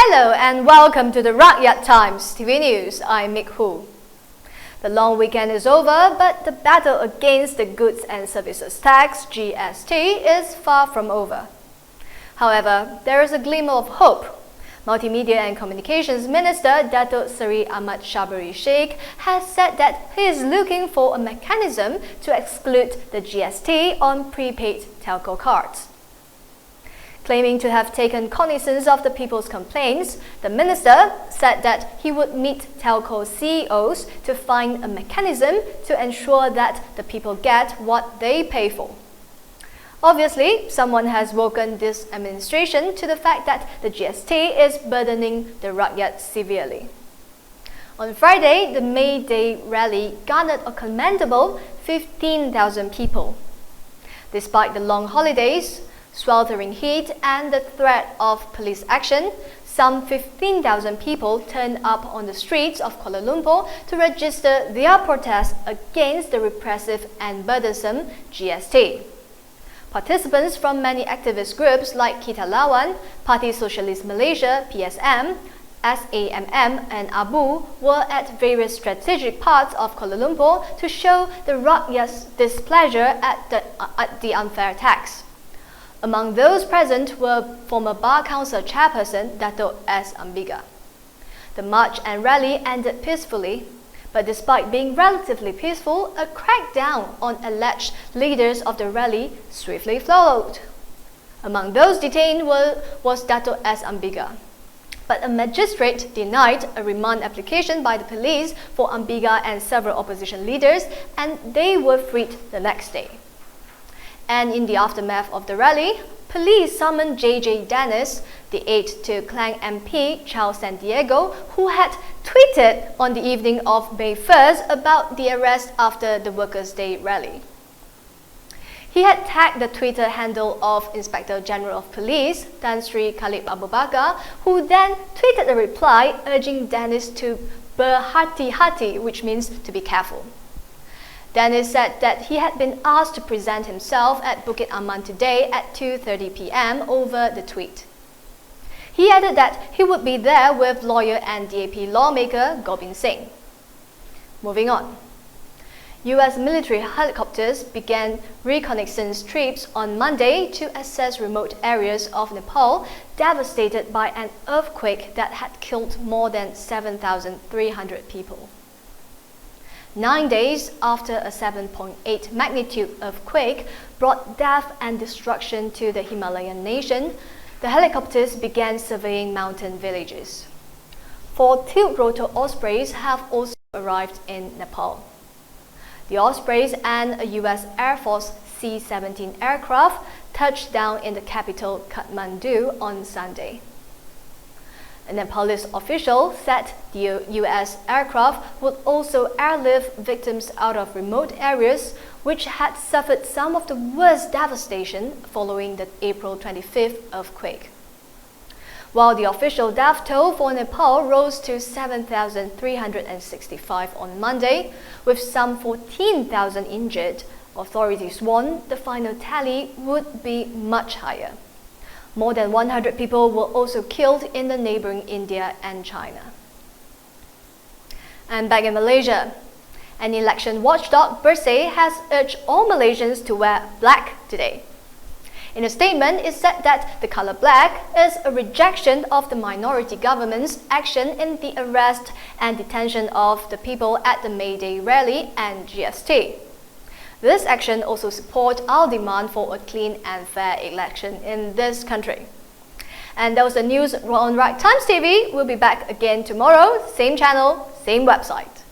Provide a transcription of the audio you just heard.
Hello and welcome to the Rakyat Times TV News. I'm Mick Hu. The long weekend is over, but the battle against the Goods and Services Tax (GST) is far from over. However, there is a glimmer of hope. Multimedia and Communications Minister Datuk Seri Ahmad Shabery Sheikh has said that he is looking for a mechanism to exclude the GST on prepaid telco cards. Claiming to have taken cognizance of the people's complaints, the minister said that he would meet telco CEOs to find a mechanism to ensure that the people get what they pay for. Obviously, someone has woken this administration to the fact that the GST is burdening the Rakyat severely. On Friday, the May Day rally garnered a commendable 15,000 people. Despite the long holidays, sweltering heat and the threat of police action, some 15,000 people turned up on the streets of Kuala Lumpur to register their protest against the repressive and burdensome GST. Participants from many activist groups like Kita Lawan, Parti Socialist Malaysia (PSM), SAMM and ABU were at various strategic parts of Kuala Lumpur to show the Rakyat's displeasure at the unfair tax. Among those present were former Bar Council chairperson Datuk S. Ambiga. The march and rally ended peacefully, but despite being relatively peaceful, a crackdown on alleged leaders of the rally swiftly followed. Among those detained was Datuk S. Ambiga. But a magistrate denied a remand application by the police for Ambiga and several opposition leaders, and they were freed the next day. And in the aftermath of the rally, police summoned J.J. Dennis, the aide to Klang MP Charles Santiago, who had tweeted on the evening of May 1st about the arrest after the Workers' Day rally. He had tagged the Twitter handle of Inspector General of Police, Tan Sri Khalid Abu Bakar, who then tweeted a reply urging Dennis to berhati-hati, which means to be careful. Dennis said that he had been asked to present himself at Bukit Aman today at 2:30 p.m. over the tweet. He added that he would be there with lawyer and DAP lawmaker Gobind Singh. Moving on. US military helicopters began reconnaissance trips on Monday to assess remote areas of Nepal devastated by an earthquake that had killed more than 7,300 people. 9 days after a 7.8 magnitude earthquake brought death and destruction to the Himalayan nation, the helicopters began surveying mountain villages. 4 tilt-rotor Ospreys have also arrived in Nepal. The Ospreys and a US Air Force C-17 aircraft touched down in the capital Kathmandu on Sunday. A Nepalese official said the US aircraft would also airlift victims out of remote areas which had suffered some of the worst devastation following the April 25th earthquake. While the official death toll for Nepal rose to 7,365 on Monday, with some 14,000 injured, authorities warned the final tally would be much higher. More than 100 people were also killed in the neighboring India and China. And back in Malaysia, an election watchdog, Bersih, has urged all Malaysians to wear black today. In a statement, it said that the color black is a rejection of the minority government's action in the arrest and detention of the people at the May Day rally and GST. This action also supports our demand for a clean and fair election in this country. And that was the news on Rakyat Times TV. We'll be back again tomorrow, same channel, same website.